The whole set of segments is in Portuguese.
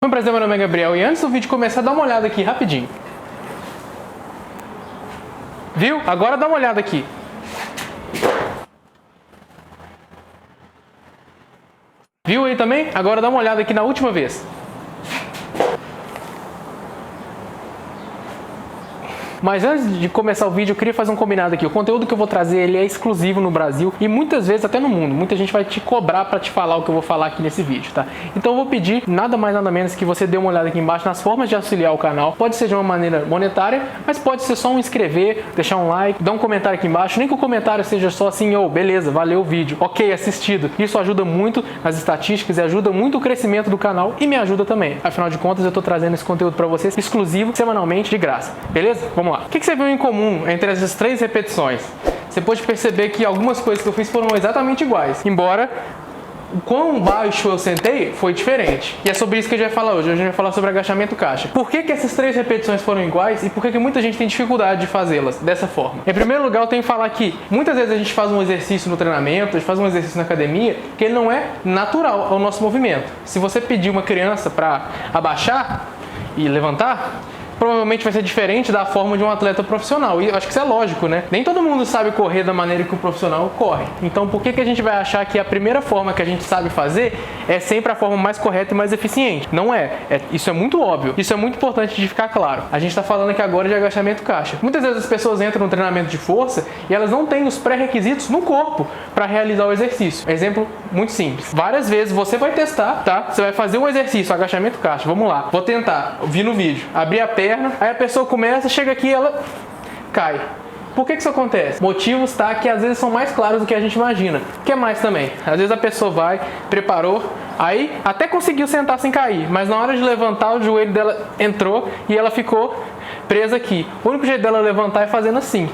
Foi um prazer, meu nome é Gabriel e antes do vídeo começar, dá uma olhada aqui rapidinho. Viu? Agora dá uma olhada aqui. Viu aí também? Agora dá uma olhada aqui na última vez. Mas antes de começar o vídeo, eu queria fazer um combinado aqui. O conteúdo que eu vou trazer, ele é exclusivo no Brasil e muitas vezes até no mundo. Muita gente vai te cobrar para te falar o que eu vou falar aqui nesse vídeo, tá? Então eu vou pedir nada mais nada menos que você dê uma olhada aqui embaixo nas formas de auxiliar o canal. Pode ser de uma maneira monetária, mas pode ser só um inscrever, deixar um like, dar um comentário aqui embaixo. Nem que o comentário seja só assim, beleza, valeu o vídeo, ok, assistido. Isso ajuda muito nas estatísticas e ajuda muito o crescimento do canal e me ajuda também. Afinal de contas, eu tô trazendo esse conteúdo para vocês exclusivo, semanalmente, de graça. Beleza? Vamos lá. O que você viu em comum entre essas 3 repetições? Você pode perceber que algumas coisas que eu fiz foram exatamente iguais, embora o quão baixo eu sentei foi diferente. E é sobre isso que a gente vai falar hoje. Hoje a gente vai falar sobre agachamento caixa. Por que essas 3 repetições foram iguais e por que muita gente tem dificuldade de fazê-las dessa forma? Em primeiro lugar, eu tenho que falar que muitas vezes a gente faz um exercício no treinamento, a gente faz um exercício na academia, que ele não é natural ao nosso movimento. Se você pedir uma criança para abaixar e levantar, provavelmente vai ser diferente da forma de um atleta profissional. E eu acho que isso é lógico, né? Nem todo mundo sabe correr da maneira que o profissional corre. Então, por que a gente vai achar que a primeira forma que a gente sabe fazer é sempre a forma mais correta e mais eficiente? Não é. Isso é muito óbvio. Isso é muito importante de ficar claro. A gente está falando aqui agora de agachamento caixa. Muitas vezes as pessoas entram no treinamento de força e elas não têm os pré-requisitos no corpo para realizar o exercício. Exemplo muito simples. Várias vezes você vai testar, tá? Você vai fazer um exercício, agachamento caixa. Vamos lá. Vou tentar. Vi no vídeo. Abrir a perna. Aí a pessoa começa, chega aqui e ela cai. Por que isso acontece? Motivos, tá, que às vezes são mais claros do que a gente imagina. O que é mais também? Às vezes a pessoa vai, preparou, aí até conseguiu sentar sem cair, mas na hora de levantar o joelho dela entrou e ela ficou presa aqui. O único jeito dela levantar é fazendo assim.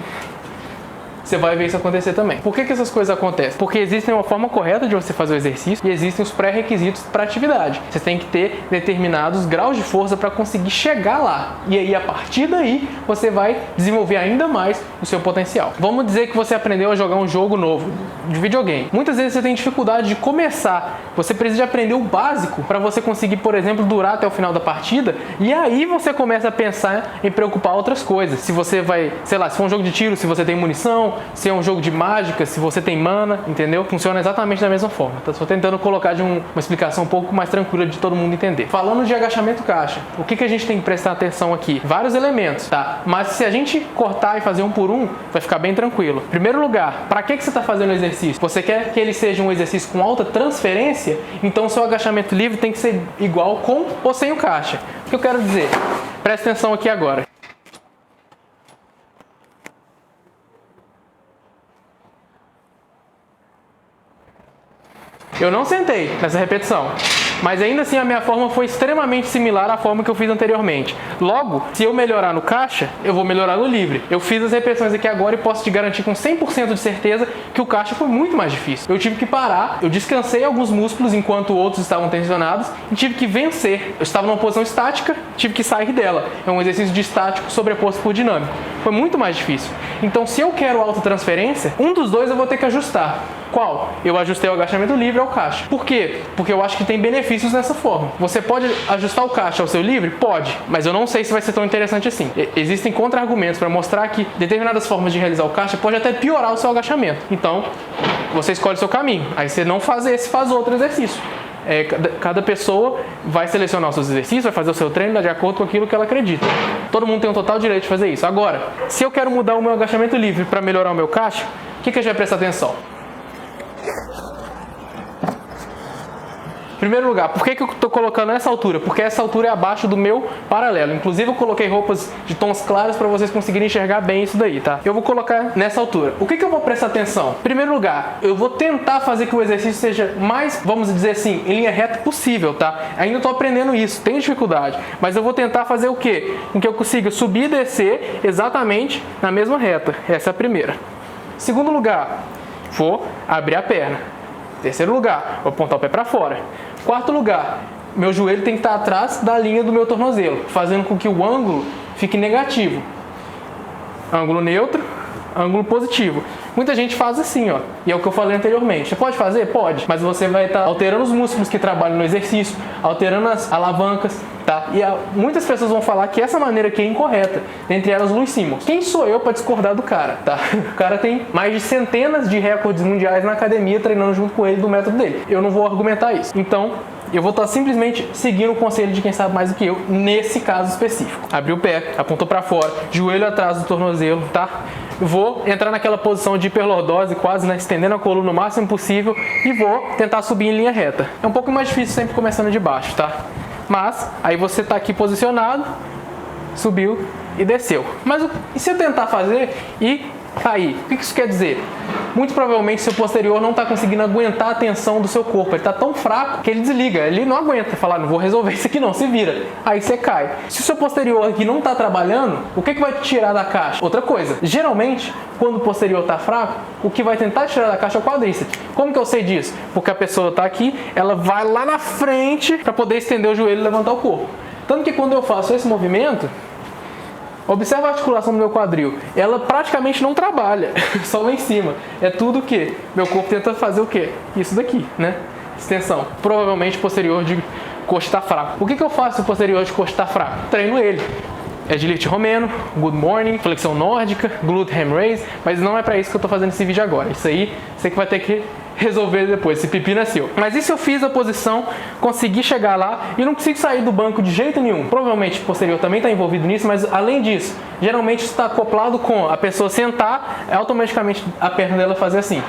Você vai ver isso acontecer também. Por que essas coisas acontecem? Porque existe uma forma correta de você fazer o exercício e existem os pré-requisitos para a atividade. Você tem que ter determinados graus de força para conseguir chegar lá. E aí, a partir daí, você vai desenvolver ainda mais o seu potencial. Vamos dizer que você aprendeu a jogar um jogo novo de videogame. Muitas vezes você tem dificuldade de começar. Você precisa de aprender o básico para você conseguir, por exemplo, durar até o final da partida. E aí você começa a pensar em preocupar outras coisas. Se você vai, sei lá, se for um jogo de tiro, se você tem munição, se é um jogo de mágica, se você tem mana, entendeu? Funciona exatamente da mesma forma. Tá só tentando colocar de uma explicação um pouco mais tranquila de todo mundo entender. Falando de agachamento caixa, o que a gente tem que prestar atenção aqui? Vários elementos, tá? Mas se a gente cortar e fazer um por um, vai ficar bem tranquilo. Primeiro lugar, para que você está fazendo o exercício? Você quer que ele seja um exercício com alta transferência? Então o seu agachamento livre tem que ser igual com ou sem o caixa. O que eu quero dizer? Presta atenção aqui agora. Eu não sentei nessa repetição, mas ainda assim a minha forma foi extremamente similar à forma que eu fiz anteriormente. Logo, se eu melhorar no caixa, eu vou melhorar no livre. Eu fiz as repetições aqui agora e posso te garantir com 100% de certeza que o caixa foi muito mais difícil. Eu tive que parar, eu descansei alguns músculos enquanto outros estavam tensionados e tive que vencer. Eu estava numa posição estática, tive que sair dela. É um exercício de estático sobreposto por dinâmico. Foi muito mais difícil. Então, se eu quero alta transferência, um dos dois eu vou ter que ajustar. Qual? Eu ajustei o agachamento livre ao caixa. Por quê? Porque eu acho que tem benefícios nessa forma. Você pode ajustar o caixa ao seu livre? Pode, mas eu não sei se vai ser tão interessante assim. Existem contra-argumentos para mostrar que determinadas formas de realizar o caixa pode até piorar o seu agachamento. Então, você escolhe o seu caminho. Aí você não faz esse, faz outro exercício. Cada pessoa vai selecionar os seus exercícios, vai fazer o seu treino de acordo com aquilo que ela acredita. Todo mundo tem um total direito de fazer isso. Agora, se eu quero mudar o meu agachamento livre para melhorar o meu caixa, o que a gente vai prestar atenção? Em primeiro lugar, por que eu estou colocando essa altura? Porque essa altura é abaixo do meu paralelo. Inclusive eu coloquei roupas de tons claros para vocês conseguirem enxergar bem isso daí, tá? Eu vou colocar nessa altura. O que eu vou prestar atenção? Em primeiro lugar, eu vou tentar fazer que o exercício seja mais, vamos dizer assim, em linha reta possível, tá? Ainda estou aprendendo isso, tenho dificuldade. Mas eu vou tentar fazer o quê? Com que eu consiga subir e descer exatamente na mesma reta. Essa é a primeira. Segundo lugar, vou abrir a perna. Terceiro lugar, vou apontar o pé para fora. Quarto lugar, meu joelho tem que estar atrás da linha do meu tornozelo, fazendo com que o ângulo fique negativo. Ângulo neutro, ângulo positivo. Muita gente faz assim, ó, e é o que eu falei anteriormente. Você pode fazer? Pode, mas você vai estar alterando os músculos que trabalham no exercício, alterando as alavancas, tá? E muitas pessoas vão falar que essa maneira aqui é incorreta, entre elas Luiz Simmons. Quem sou eu para discordar do cara, tá? O cara tem mais de centenas de recordes mundiais na academia treinando junto com ele do método dele. Eu não vou argumentar isso. Então, eu vou estar simplesmente seguindo o conselho de quem sabe mais do que eu, nesse caso específico. Abriu o pé, apontou para fora, joelho atrás do tornozelo, tá? Vou entrar naquela posição de hiperlordose, quase, né, estendendo a coluna o máximo possível e vou tentar subir em linha reta. É um pouco mais difícil sempre começando de baixo, tá? Mas, aí você tá aqui posicionado, subiu e desceu. Mas e se eu tentar fazer e cair? O que isso quer dizer? Muito provavelmente seu posterior não está conseguindo aguentar a tensão do seu corpo. Ele está tão fraco que ele desliga. Ele não aguenta falar, não vou resolver isso aqui não, se vira. Aí você cai. Se o seu posterior aqui não está trabalhando, o que vai te tirar da caixa? Outra coisa. Geralmente, quando o posterior está fraco, o que vai tentar tirar da caixa é o quadríceps. Como que eu sei disso? Porque a pessoa está aqui, ela vai lá na frente para poder estender o joelho e levantar o corpo. Tanto que quando eu faço esse movimento, observa a articulação do meu quadril. Ela praticamente não trabalha, só lá em cima. É tudo o que? Meu corpo tenta fazer o quê? Isso daqui, né? Extensão. Provavelmente o posterior de coxa está fraco. O que eu faço se o posterior de coxa está fraco? Treino ele. Agility romeno, good morning, flexão nórdica, glute ham raise, mas não é para isso que eu estou fazendo esse vídeo agora. Isso aí você que vai ter que resolver depois, esse pepino é seu. Mas e se eu fiz a posição, consegui chegar lá e não consigo sair do banco de jeito nenhum? Provavelmente o posterior também está envolvido nisso, mas além disso, geralmente isso está acoplado com a pessoa sentar, automaticamente a perna dela fazer assim.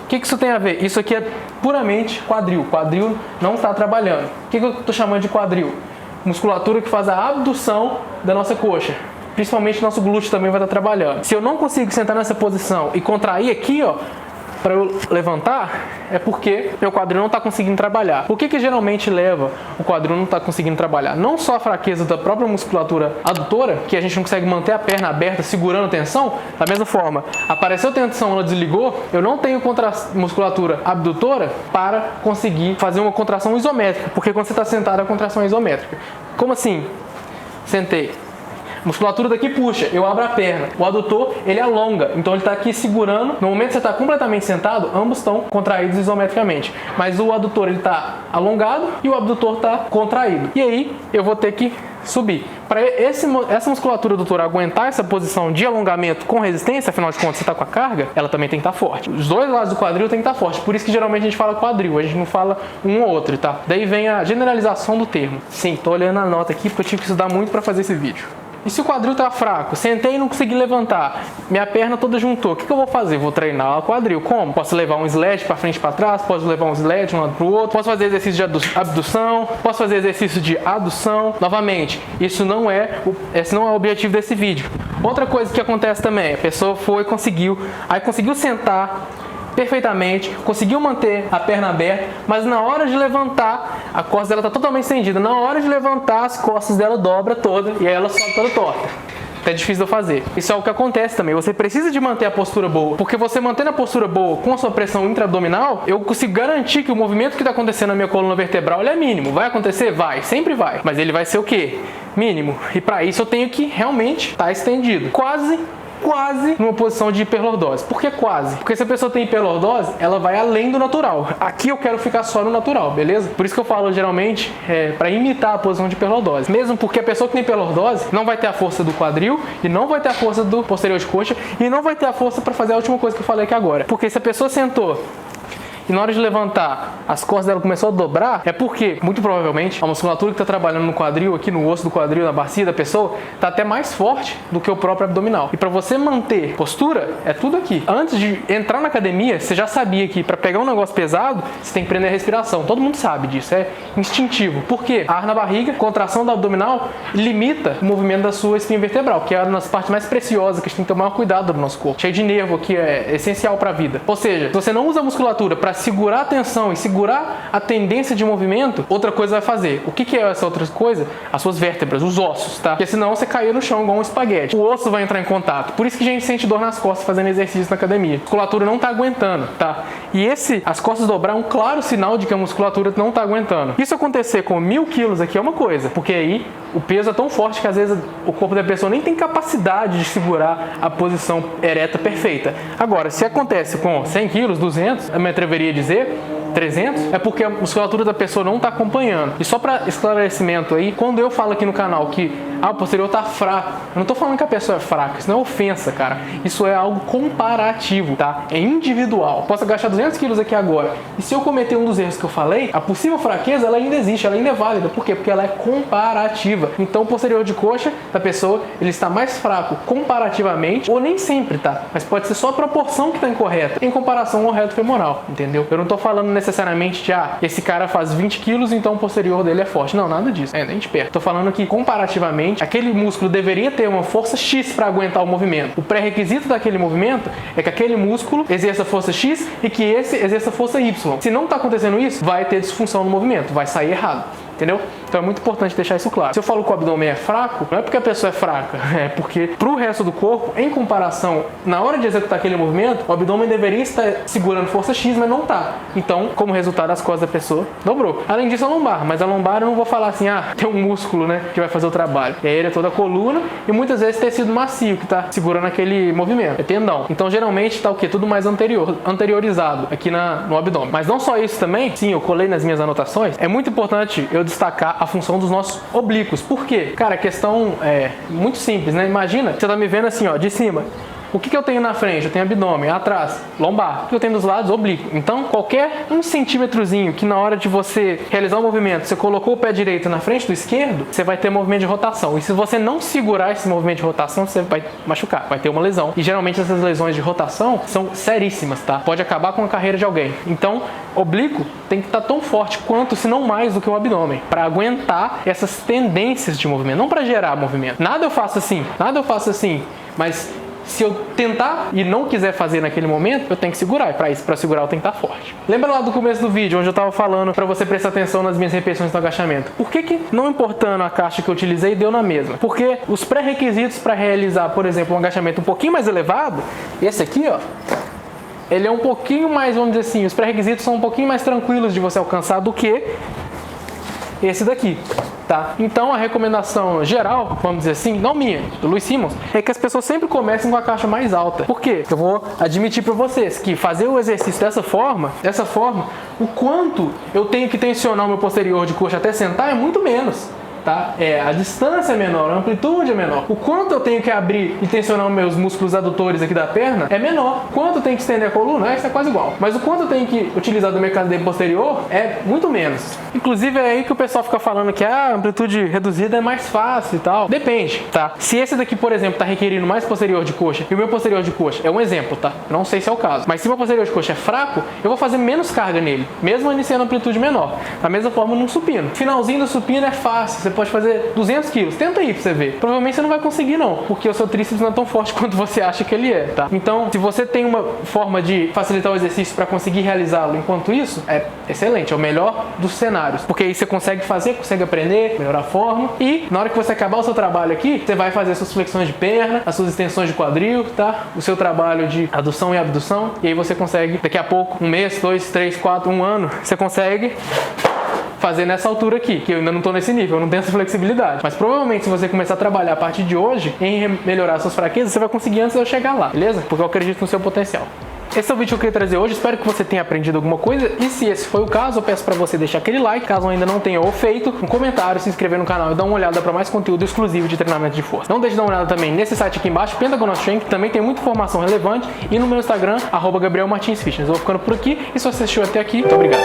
O que isso tem a ver? Isso aqui é puramente quadril. Quadril não está trabalhando. O que eu estou chamando de quadril? Musculatura que faz a abdução da nossa coxa. Principalmente nosso glúteo também vai estar trabalhando. Se eu não consigo sentar nessa posição e contrair aqui, ó, para eu levantar, é porque meu quadril não está conseguindo trabalhar. O que geralmente leva o quadril não estar conseguindo trabalhar? Não só a fraqueza da própria musculatura adutora, que a gente não consegue manter a perna aberta segurando tensão, da mesma forma, apareceu tensão, ela desligou, eu não tenho musculatura abdutora para conseguir fazer uma contração isométrica, porque quando você está sentado a contração é isométrica. Como assim? Sentei. Musculatura daqui puxa, eu abro a perna. O adutor, ele alonga, então ele está aqui segurando. No momento que você está completamente sentado, ambos estão contraídos isometricamente. Mas o adutor, ele está alongado e o abdutor está contraído. E aí, eu vou ter que subir. Para essa musculatura adutora aguentar essa posição de alongamento com resistência, afinal de contas você está com a carga, ela também tem que estar forte. Os dois lados do quadril tem que estar forte. Por isso que geralmente a gente fala quadril, a gente não fala um ou outro, tá? Daí vem a generalização do termo. Sim, estou olhando a nota aqui porque eu tive que estudar muito para fazer esse vídeo. E se o quadril está fraco? Sentei e não consegui levantar. Minha perna toda juntou. O que eu vou fazer? Vou treinar o quadril. Como? Posso levar um sled para frente e para trás? Posso levar um sled de um lado para o outro? Posso fazer exercício de abdução? Posso fazer exercício de adução? Novamente, esse não é o objetivo desse vídeo. Outra coisa que acontece também, a pessoa conseguiu sentar perfeitamente, conseguiu manter a perna aberta, mas na hora de levantar, a costa dela está totalmente estendida. Na hora de levantar, as costas dela dobra toda e aí ela sobe toda torta. É difícil de eu fazer. Isso é o que acontece também. Você precisa de manter a postura boa, porque você mantendo a postura boa com a sua pressão intra-abdominal, eu consigo garantir que o movimento que está acontecendo na minha coluna vertebral ele é mínimo. Vai acontecer? Vai. Sempre vai. Mas ele vai ser o quê? Mínimo. E para isso eu tenho que realmente estar estendido. Quase numa posição de hiperlordose. Por que quase? Porque se a pessoa tem hiperlordose, ela vai além do natural. Aqui eu quero ficar só no natural, beleza? Por isso que eu falo geralmente para imitar a posição de hiperlordose. Mesmo porque a pessoa que tem hiperlordose não vai ter a força do quadril e não vai ter a força do posterior de coxa e não vai ter a força para fazer a última coisa que eu falei aqui agora. Porque se a pessoa sentou e na hora de levantar, as costas dela começou a dobrar, é porque, muito provavelmente, a musculatura que está trabalhando no quadril, aqui no osso do quadril, na bacia da pessoa, está até mais forte do que o próprio abdominal. E para você manter postura, é tudo aqui. Antes de entrar na academia, você já sabia que para pegar um negócio pesado, você tem que prender a respiração. Todo mundo sabe disso, é instintivo. Por quê? Ar na barriga, contração do abdominal, limita o movimento da sua espinha vertebral, que é uma das partes mais preciosas que a gente tem que tomar maior cuidado do nosso corpo. Cheio de nervo aqui, é essencial para a vida. Ou seja, se você não usa a musculatura para segurar a tensão e segurar a tendência de movimento, outra coisa vai fazer. O que é essa outra coisa? As suas vértebras, os ossos, tá? Porque senão você caiu no chão igual um espaguete. O osso vai entrar em contato. Por isso que a gente sente dor nas costas fazendo exercício na academia. A musculatura não tá aguentando, tá? E as costas dobrar é um claro sinal de que a musculatura não tá aguentando. Isso acontecer com 1000 quilos aqui é uma coisa, porque aí o peso é tão forte que às vezes o corpo da pessoa nem tem capacidade de segurar a posição ereta perfeita. Agora, se acontece com 100 quilos, 200, eu me atreveria a dizer 300, é porque a musculatura da pessoa não está acompanhando. E só para esclarecimento aí, quando eu falo aqui no canal que o posterior está fraco, eu não estou falando que a pessoa é fraca, isso não é ofensa, cara. Isso é algo comparativo, tá? É individual. Posso agachar 200 quilos aqui agora, e se eu cometer um dos erros que eu falei, a possível fraqueza, ela ainda existe, ela ainda é válida. Por quê? Porque ela é comparativa. Então o posterior de coxa da pessoa, ele está mais fraco comparativamente, ou nem sempre, tá? Mas pode ser só a proporção que está incorreta, em comparação ao reto femoral, entendeu? Eu não estou falando necessariamente de, esse cara faz 20 quilos, então o posterior dele é forte. Não, nada disso. Nem de perto. Tô falando que, comparativamente, aquele músculo deveria ter uma força X para aguentar o movimento. O pré-requisito daquele movimento é que aquele músculo exerça força X e que esse exerça força Y. Se não está acontecendo isso, vai ter disfunção no movimento, vai sair errado. Entendeu? Então é muito importante deixar isso claro. Se eu falo que o abdômen é fraco, não é porque a pessoa é fraca, é porque pro resto do corpo, em comparação, na hora de executar aquele movimento, o abdômen deveria estar segurando força X, mas não tá. Então, como resultado, as costas da pessoa dobrou. Além disso, a lombar. Mas a lombar eu não vou falar assim, tem um músculo, né, que vai fazer o trabalho. Ele é toda a coluna e muitas vezes tecido macio que tá segurando aquele movimento. É tendão. Então, geralmente, tá o quê? Tudo mais anteriorizado aqui no abdômen. Mas não só isso também, sim, eu colei nas minhas anotações, é muito importante eu destacar a função dos nossos oblíquos. Por quê? Cara, a questão é muito simples, né? Imagina, você tá me vendo assim, de cima. O que eu tenho na frente? Eu tenho abdômen, atrás, lombar. O que eu tenho dos lados? Oblíquo. Então, qualquer 1 centímetrozinho que na hora de você realizar o movimento, você colocou o pé direito na frente do esquerdo, você vai ter movimento de rotação. E se você não segurar esse movimento de rotação, você vai machucar, vai ter uma lesão. E geralmente essas lesões de rotação são seríssimas, tá? Pode acabar com a carreira de alguém. Então, oblíquo tem que estar tão forte quanto, se não mais, do que o abdômen, para aguentar essas tendências de movimento, não para gerar movimento. Nada eu faço assim, mas se eu tentar e não quiser fazer naquele momento, eu tenho que segurar. E para segurar eu tenho que estar forte. Lembra lá do começo do vídeo, onde eu estava falando para você prestar atenção nas minhas repetições do agachamento? Por que, não importando a caixa que eu utilizei, deu na mesma? Porque os pré-requisitos para realizar, por exemplo, um agachamento um pouquinho mais elevado, esse aqui, ele é um pouquinho mais, vamos dizer assim, os pré-requisitos são um pouquinho mais tranquilos de você alcançar do que esse daqui. Tá? Então a recomendação geral, vamos dizer assim, não minha, do Luiz Simmons, é que as pessoas sempre comecem com a caixa mais alta. Por quê? Eu vou admitir para vocês que fazer o exercício dessa forma, o quanto eu tenho que tensionar o meu posterior de coxa até sentar é muito menos. Tá? A distância é menor, a amplitude é menor. O quanto eu tenho que abrir e tensionar os meus músculos adutores aqui da perna é menor. Quanto eu tenho que estender a coluna, isso é quase igual. Mas o quanto eu tenho que utilizar do mecanismo posterior é muito menos. Inclusive é aí que o pessoal fica falando que a amplitude reduzida é mais fácil e tal. Depende, tá? Se esse daqui, por exemplo, tá requerindo mais posterior de coxa e o meu posterior de coxa é um exemplo, tá? Eu não sei se é o caso. Mas se o meu posterior de coxa é fraco, eu vou fazer menos carga nele, mesmo iniciando a amplitude menor. Da mesma forma num supino. Finalzinho do supino é fácil, você pode fazer 200 quilos. Tenta aí pra você ver. Provavelmente você não vai conseguir não, porque o seu tríceps não é tão forte quanto você acha que ele é, tá? Então, se você tem uma forma de facilitar o exercício para conseguir realizá-lo enquanto isso, é excelente, é o melhor dos cenários. Porque aí você consegue fazer, consegue aprender, melhorar a forma e na hora que você acabar o seu trabalho aqui, você vai fazer suas flexões de perna, as suas extensões de quadril, tá? O seu trabalho de adução e abdução e aí você consegue, daqui a pouco, 1 mês, 2, 3, 4, 1 ano, você consegue fazer nessa altura aqui, que eu ainda não estou nesse nível, eu não tenho essa flexibilidade. Mas provavelmente se você começar a trabalhar a partir de hoje em melhorar suas fraquezas, você vai conseguir antes de eu chegar lá, beleza? Porque eu acredito no seu potencial. Esse é o vídeo que eu queria trazer hoje, espero que você tenha aprendido alguma coisa e se esse foi o caso, eu peço para você deixar aquele like, caso ainda não tenha feito, um comentário, se inscrever no canal e dar uma olhada para mais conteúdo exclusivo de treinamento de força. Não deixe de dar uma olhada também nesse site aqui embaixo, Pentagon Strength, que também tem muita informação relevante e no meu Instagram, @GabrielMartinsFitness. Eu vou ficando por aqui e se você assistiu até aqui, muito obrigado.